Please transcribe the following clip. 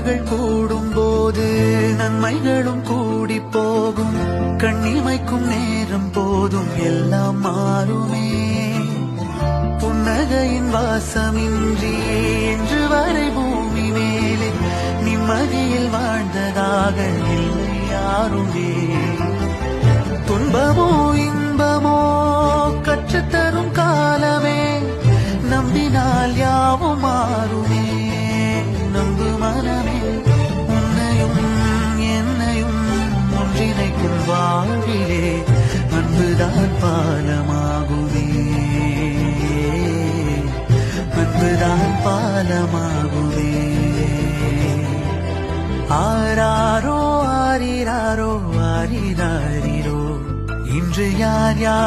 உறவுகள் கூடும் போது நன்மைகளும் கூடி போகும். கண்ணிமைக்கும் நேரம் போதும் எல்லாம் மாறுமே. புன்னகையின் வாசமின்றி என்று வரை பூமி மேலே நிம்மதியில் வாழ்ந்ததாக இல்லை யாருமே. துன்பமோ இன்பமோ கற்றுத்தரும் காலமே, நம்பினால் யாவும் மாறுமே. நம்பு மனமே, உன்னையும் என்னையும் ஒன்றிணைக்கும் வாழ்விலே அன்புதான் பாலமாகுமே. அன்புதான் பாலமாகுமே. ஆராரோ ஆரிராரோ ஆரிராரிரோ, இன்று யார் யார்